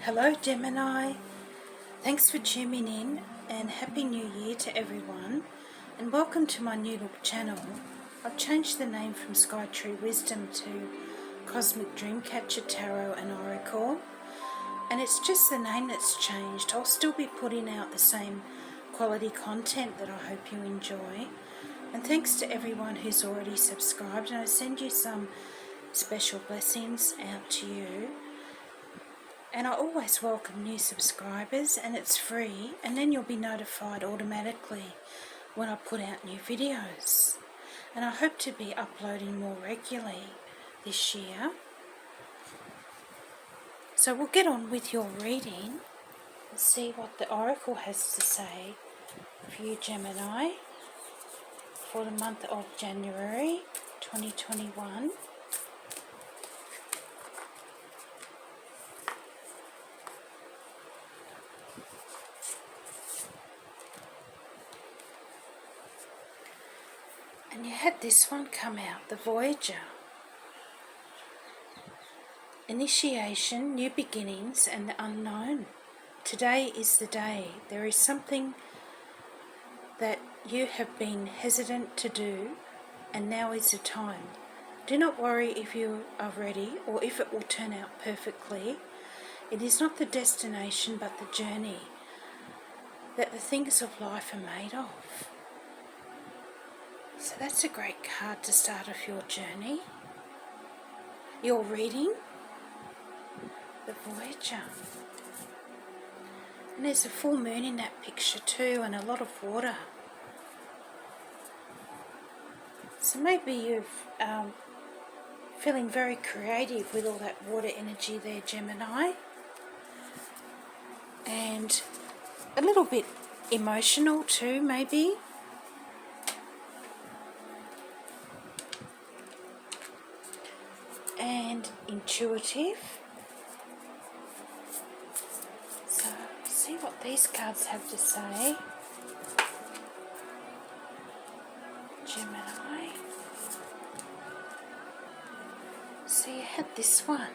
Hello Gemini, thanks for tuning in and Happy New Year to everyone, and welcome to my new look channel. I've changed the name from Skytree Wisdom to Cosmic Dreamcatcher Tarot and Oracle, and it's just the name that's changed. I'll still be putting out the same quality content that I hope you enjoy, and thanks to everyone who's already subscribed, and I send you some special blessings out to you. And I always welcome new subscribers, and it's free, and then you'll be notified automatically when I put out new videos. And I hope to be uploading more regularly this year. So we'll get on with your reading and see what the Oracle has to say for you, Gemini, for the month of January 2021. And you had this one come out, the Voyager. Initiation, new beginnings, and the unknown. Today is the day. There is something that you have been hesitant to do, and now is the time. Do not worry if you are ready or if it will turn out perfectly. It is not the destination but the journey that the things of life are made of. So that's a great card to start off your journey. Your reading, the Voyager. And there's a full moon in that picture too, and a lot of water. So maybe you're feeling very creative with all that water energy there, Gemini. And a little bit emotional too, maybe. And intuitive. So see what these cards have to say, Gemini. So you had this one.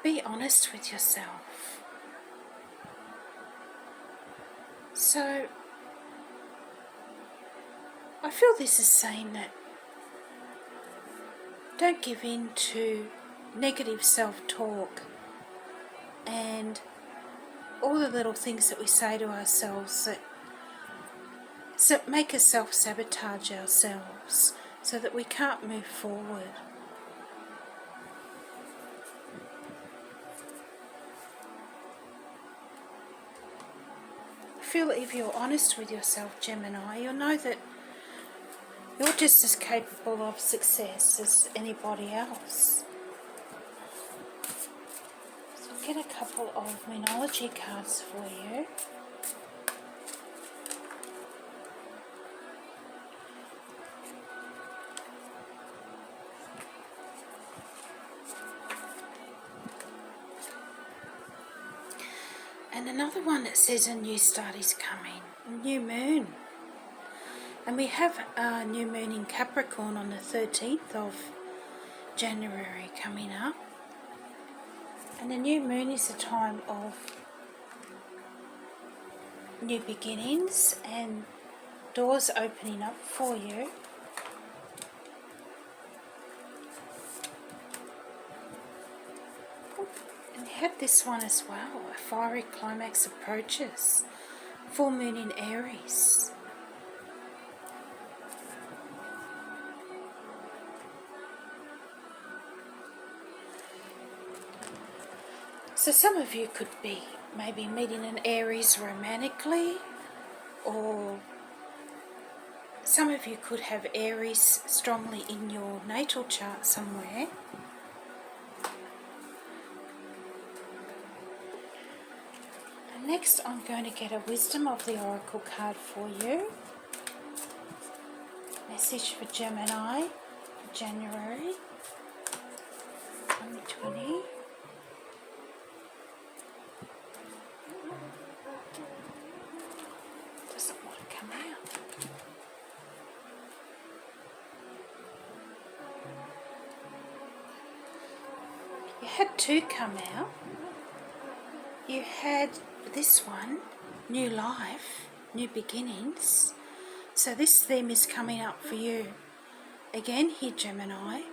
Be honest with yourself. So I feel this is saying that don't give in to negative self-talk and all the little things that we say to ourselves that make us self-sabotage ourselves so that we can't move forward. I feel that if you're honest with yourself, Gemini, you'll know that you're just as capable of success as anybody else. So I'll get a couple of Moonology cards for you. And another one that says a new start is coming, a new moon. And we have a new moon in Capricorn on the 13th of January coming up. And the new moon is a time of new beginnings and doors opening up for you. And you had this one as well, a fiery climax approaches, full moon in Aries. So some of you could be maybe meeting an Aries romantically, or some of you could have Aries strongly in your natal chart somewhere. And next I'm going to get a Wisdom of the Oracle card for you. Message for Gemini for January 2020. You had two come out. you had this one, new life, new beginnings. So this theme is coming up for you. Again here, Gemini,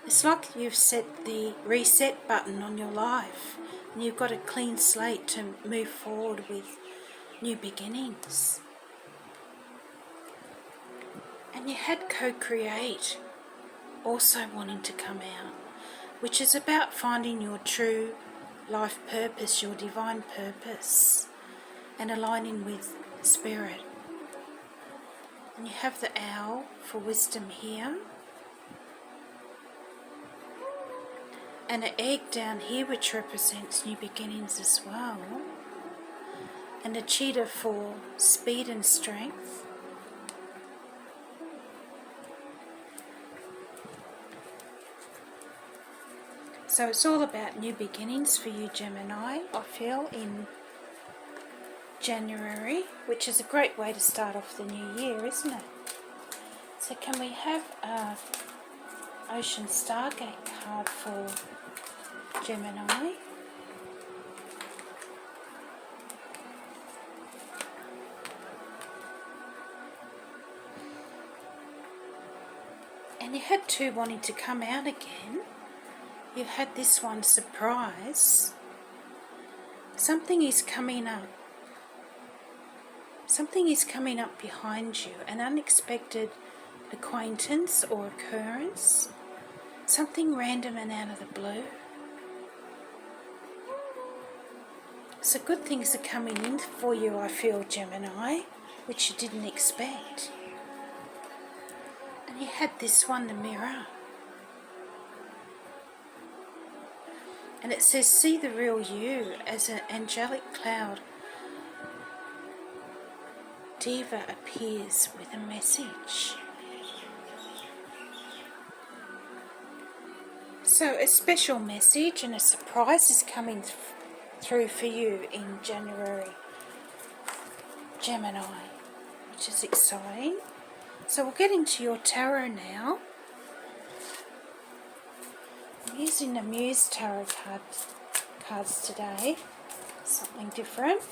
it's like you've set the reset button on your life and you've got a clean slate to move forward with new beginnings. And you had co-create also wanting to come out, which is about finding your true life purpose, your divine purpose, and aligning with spirit. And you have the owl for wisdom here, and an egg down here which represents new beginnings as well, and a cheetah for speed and strength. So it's all about new beginnings for you, Gemini, I feel, in January, which is a great way to start off the new year, isn't it? So can we have a Ocean Stargate card for Gemini? And you had two wanting to come out again. You had this one, surprise. Something is coming up. Something is coming up behind you, an unexpected acquaintance or occurrence. Something random and out of the blue. So good things are coming in for you, I feel, Gemini, which you didn't expect. And you had this one, the mirror. And it says, see the real you as an angelic cloud. Diva appears with a message. So a special message and a surprise is coming through for you in January, Gemini, which is exciting. So we'll get into your tarot now. I'm using the Muse tarot cards today, something different.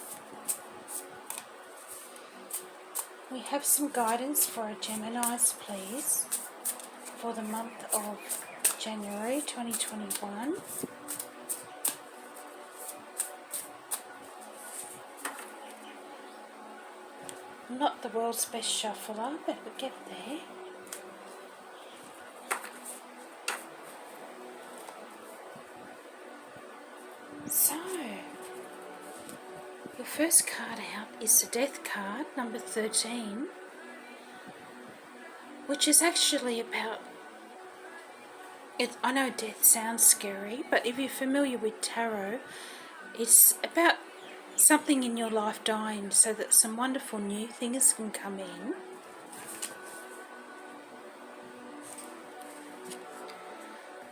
We have some guidance for our Geminis, please, for the month of January 2021. I'm not the world's best shuffler, but we'll get there. So, your first card out is the Death card, number 13, which is actually about, I know death sounds scary, but if you're familiar with tarot, it's about something in your life dying so that some wonderful new things can come in.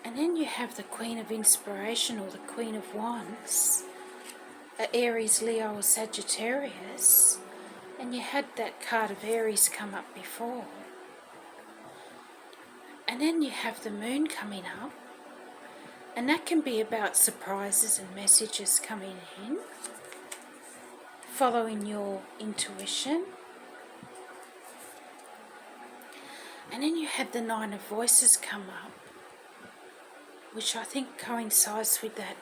And then you have the Queen of Inspiration, or the Queen of Wands, Aries, Leo or Sagittarius, and you had that card of Aries come up before. And then you have the Moon coming up, and that can be about surprises and messages coming in, following your intuition. And then you had the Nine of Voices come up, which I think coincides with that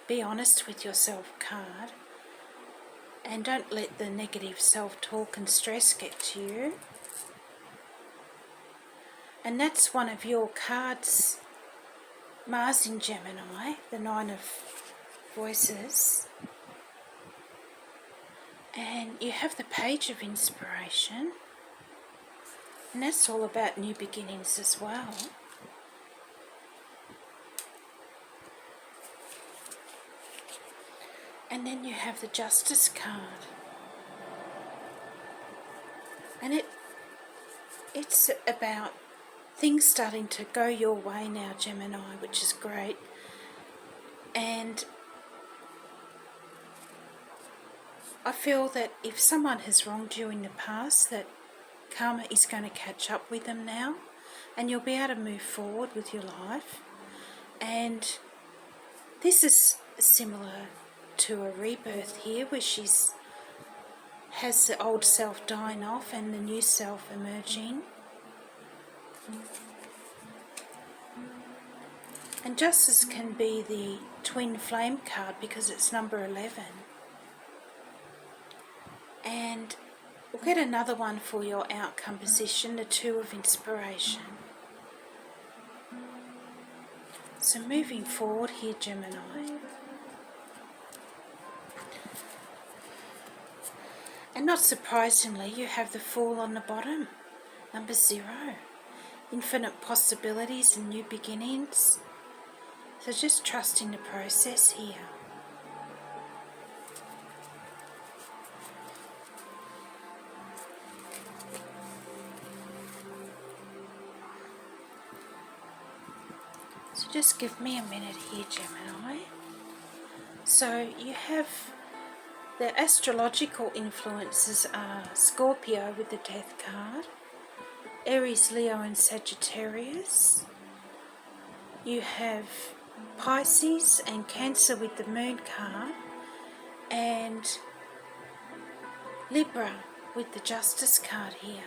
be honest with yourself card, and don't let the negative self-talk and stress get to you. And that's one of your cards, Mars in Gemini, the Nine of Voices. And you have the Page of Inspiration, and that's all about new beginnings as well. And then you have the Justice card, and it's about things starting to go your way now, Gemini, which is great. And I feel that if someone has wronged you in the past, that karma is going to catch up with them now, and you'll be able to move forward with your life. And this is similar to a rebirth here where has the old self dying off and the new self emerging. And Justice can be the twin flame card because it's number 11. And we'll get another one for your outcome position, the Two of Inspiration. So moving forward here, Gemini. And not surprisingly, you have the Fool on the bottom, number 0. Infinite possibilities and new beginnings. So just trusting the process here. So just give me a minute here, Gemini. So you have the astrological influences are Scorpio with the Death card, Aries, Leo and Sagittarius. You have Pisces and Cancer with the Moon card, and Libra with the Justice card here.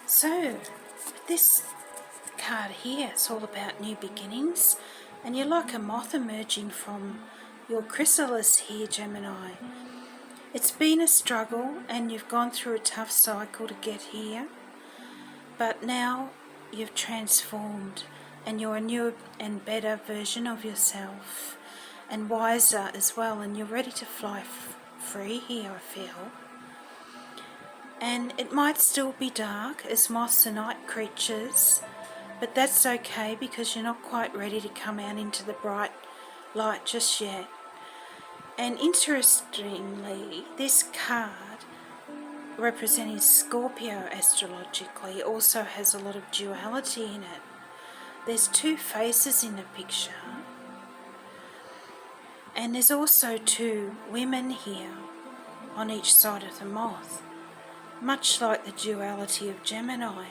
So, with this card here, it's all about new beginnings, and you're like a moth emerging from your chrysalis here, Gemini. It's been a struggle and you've gone through a tough cycle to get here, but now you've transformed and you're a new and better version of yourself, and wiser as well, and you're ready to fly free here, I feel. And it might still be dark as moths are night creatures, but that's okay because you're not quite ready to come out into the bright light just yet. And interestingly, this card representing Scorpio astrologically also has a lot of duality in it. There's two faces in the picture, and there's also two women here on each side of the moth, much like the duality of Gemini.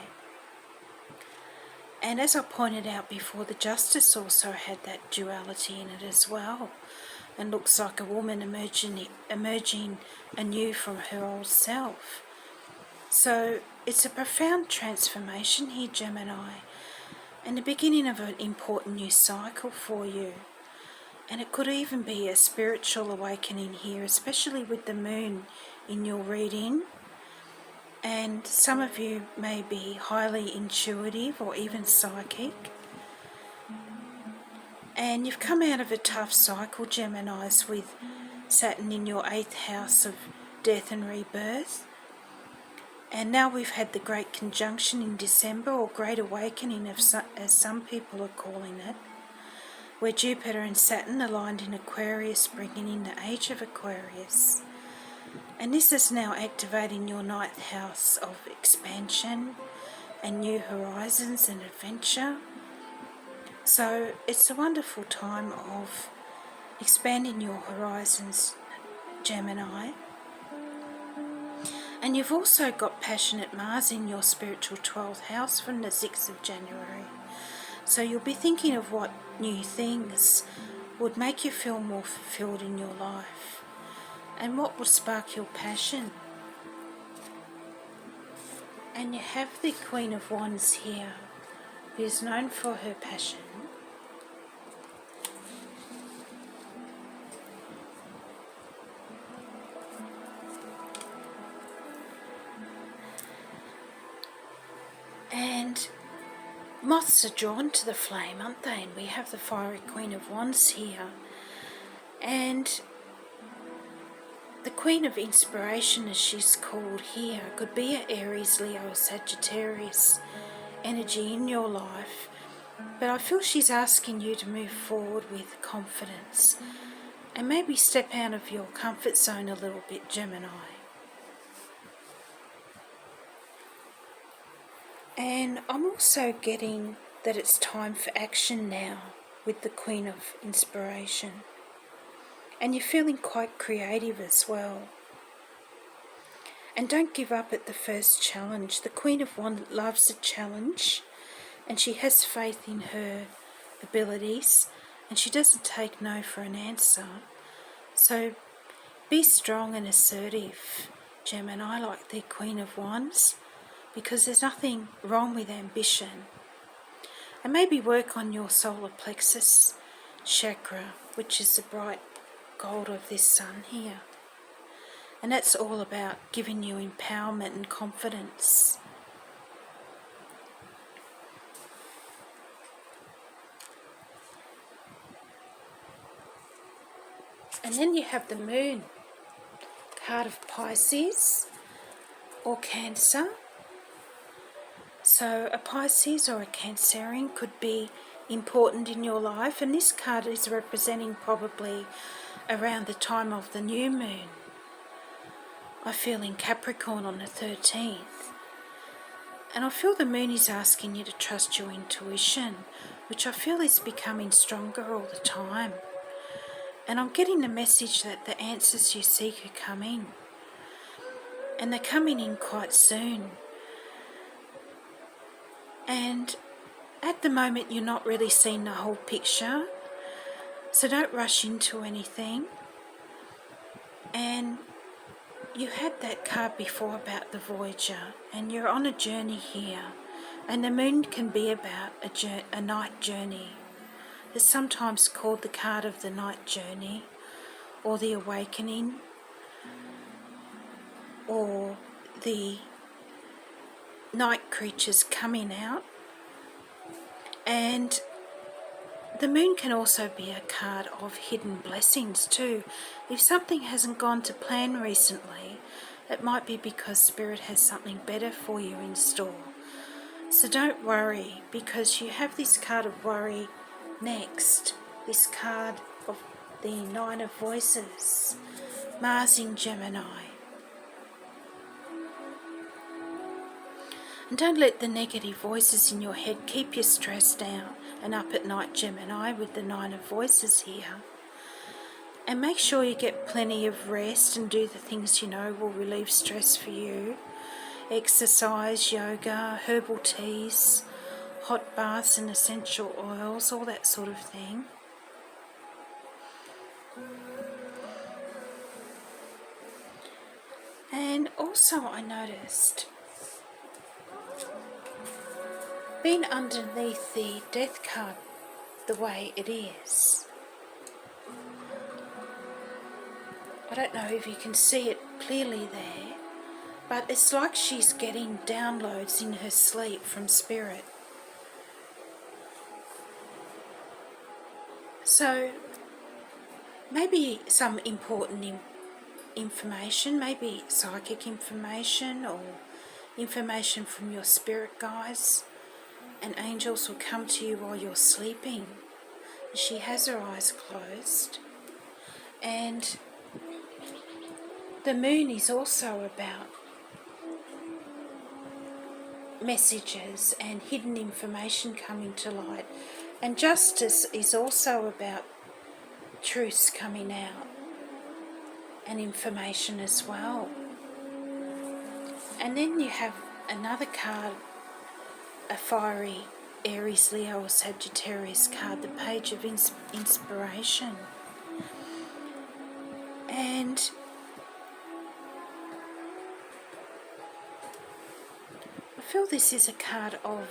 And as I pointed out before, the Justice also had that duality in it as well, and looks like a woman emerging anew from her old self. So it's a profound transformation here, Gemini, and the beginning of an important new cycle for you. And it could even be a spiritual awakening here, especially with the moon in your reading. And some of you may be highly intuitive or even psychic. And you've come out of a tough cycle, Geminis, with Saturn in your 8th house of death and rebirth. And now we've had the Great Conjunction in December, or Great Awakening as some people are calling it, where Jupiter and Saturn aligned in Aquarius, bringing in the age of Aquarius. And this is now activating your 9th house of expansion and new horizons and adventure. So it's a wonderful time of expanding your horizons, Gemini. And you've also got passionate Mars in your spiritual 12th house from the 6th of January. So you'll be thinking of what new things would make you feel more fulfilled in your life, and what would spark your passion. And you have the Queen of Wands here, who is known for her passion. And moths are drawn to the flame, aren't they? And we have the fiery Queen of Wands here. And the Queen of Inspiration, as she's called here, could be an Aries, Leo or Sagittarius energy in your life. But I feel she's asking you to move forward with confidence and maybe step out of your comfort zone a little bit, Gemini. And I'm also getting that it's time for action now with the Queen of Inspiration. And you're feeling quite creative as well. And don't give up at the first challenge. The Queen of Wands loves a challenge, and she has faith in her abilities, and she doesn't take no for an answer. So be strong and assertive, Gemini, like the Queen of Wands, because there's nothing wrong with ambition. And maybe work on your solar plexus chakra, which is the bright gold of this sun here. And that's all about giving you empowerment and confidence. And then you have the Moon, card of Pisces or Cancer. So a Pisces or a Cancerian could be important in your life, and this card is representing probably around the time of the new moon. I feel in Capricorn on the 13th. And I feel the moon is asking you to trust your intuition, which I feel is becoming stronger all the time. And I'm getting the message that the answers you seek are coming. And they're coming in quite soon. And at the moment you're not really seeing the whole picture. So don't rush into anything. And you had that card before about the Voyager, and you're on a journey here. And the moon can be about a night journey. It's sometimes called the card of the night journey, or the awakening, or the night creatures coming out. And the moon can also be a card of hidden blessings too. If something hasn't gone to plan recently, it might be because Spirit has something better for you in store. So don't worry, because you have this card of worry next. This card of the Nine of Voices, Mars in Gemini. And don't let the negative voices in your head keep you stressed out and up at night, Gemini, with the Nine of Voices here. And make sure you get plenty of rest and do the things you know will relieve stress for you. Exercise, yoga, herbal teas, hot baths and essential oils, all that sort of thing. And also I noticed, being underneath the death card the way it is, I don't know if you can see it clearly there, but it's like she's getting downloads in her sleep from Spirit. So maybe some important information, maybe psychic information or information from your spirit guides and angels will come to you while you're sleeping. She has her eyes closed. And the moon is also about messages and hidden information coming to light. And justice is also about truths coming out and information as well. And then you have another card, a fiery Aries, Leo or Sagittarius card, the Page of Inspiration. And I feel this is a card of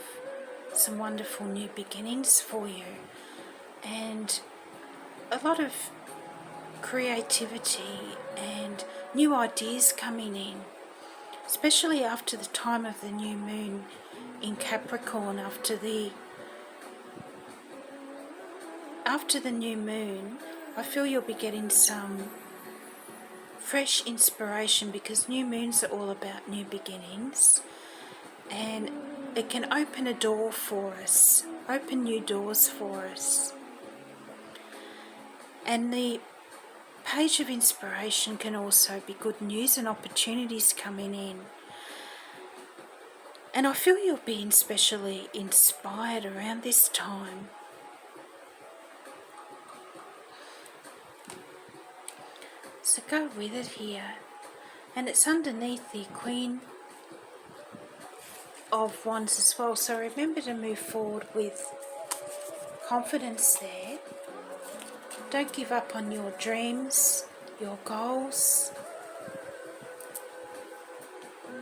some wonderful new beginnings for you, and a lot of creativity and new ideas coming in, especially after the time of the new moon in Capricorn. After the new moon, I feel you'll be getting some fresh inspiration, because new moons are all about new beginnings, and it can open a door for us, open new doors for us. And the Page of Inspiration can also be good news and opportunities coming in. And I feel you're being especially inspired around this time. So go with it here. and it's underneath the Queen of Wands as well. So remember to move forward with confidence there. Don't give up on your dreams, your goals.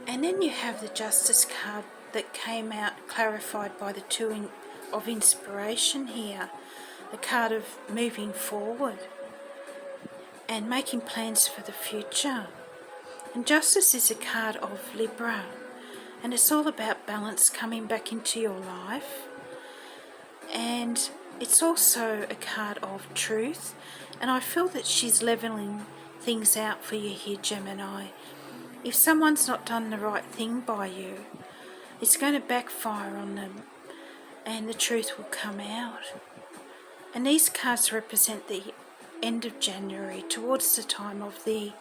And then you have the Justice card that came out clarified by the Two of Inspiration here. The card of moving forward and making plans for the future. And Justice is a card of Libra, and it's all about balance coming back into your life. And it's also a card of truth, and I feel that she's leveling things out for you here, Gemini. If someone's not done the right thing by you, it's going to backfire on them, and the truth will come out. And these cards represent the end of January, towards the time of the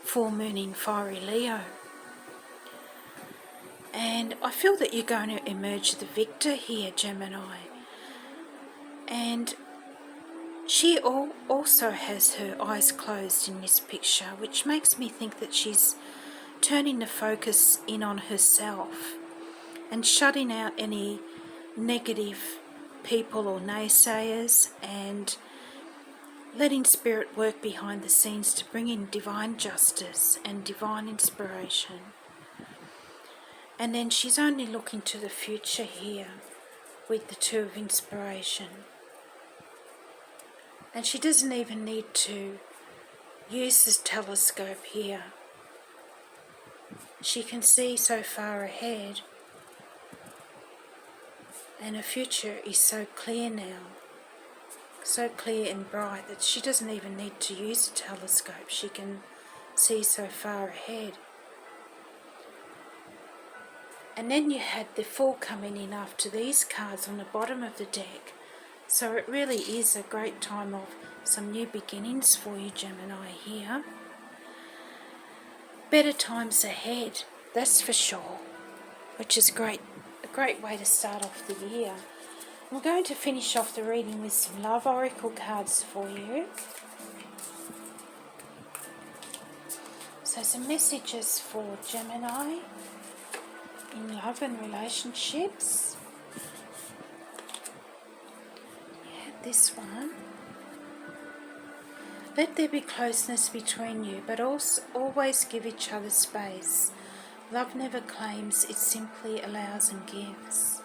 full moon in fiery Leo. And I feel that you're going to emerge the victor here, Gemini. And she also has her eyes closed in this picture, which makes me think that she's turning the focus in on herself and shutting out any negative people or naysayers, and letting Spirit work behind the scenes to bring in divine justice and divine inspiration. And then she's only looking to the future here with the Two of Inspiration. And she doesn't even need to use this telescope here. She can see so far ahead, and her future is so clear now, so clear and bright, that she doesn't even need to use a telescope. She can see so far ahead. And then you had the Fool coming in after these cards on the bottom of the deck. So it really is a great time of some new beginnings for you, Gemini, here. Better times ahead, that's for sure, which is great. A great way to start off the year. I'm going to finish off the reading with some love oracle cards for you. So some messages for Gemini in love and relationships. This one. Let there be closeness between you, but also always give each other space. Love never claims, it simply allows and gives.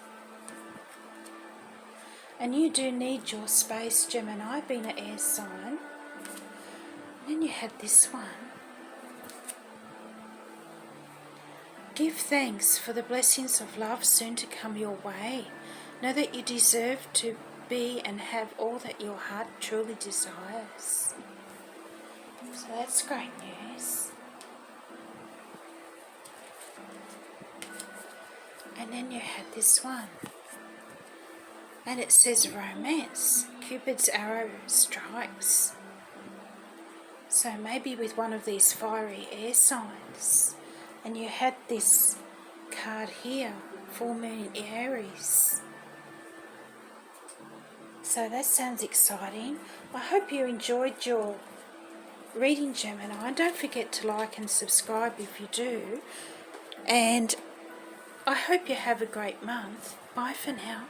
And you do need your space, Gemini, being an air sign. And then you had this one. Give thanks for the blessings of love soon to come your way. Know that you deserve to be and have all that your heart truly desires. So that's great news. And then you had this one. And it says romance. Cupid's arrow strikes. So maybe with one of these fiery air signs. And you had this card here, full moon in Aries. So that sounds exciting. I hope you enjoyed your reading, Gemini. Don't forget to like and subscribe if you do. And I hope you have a great month. Bye for now.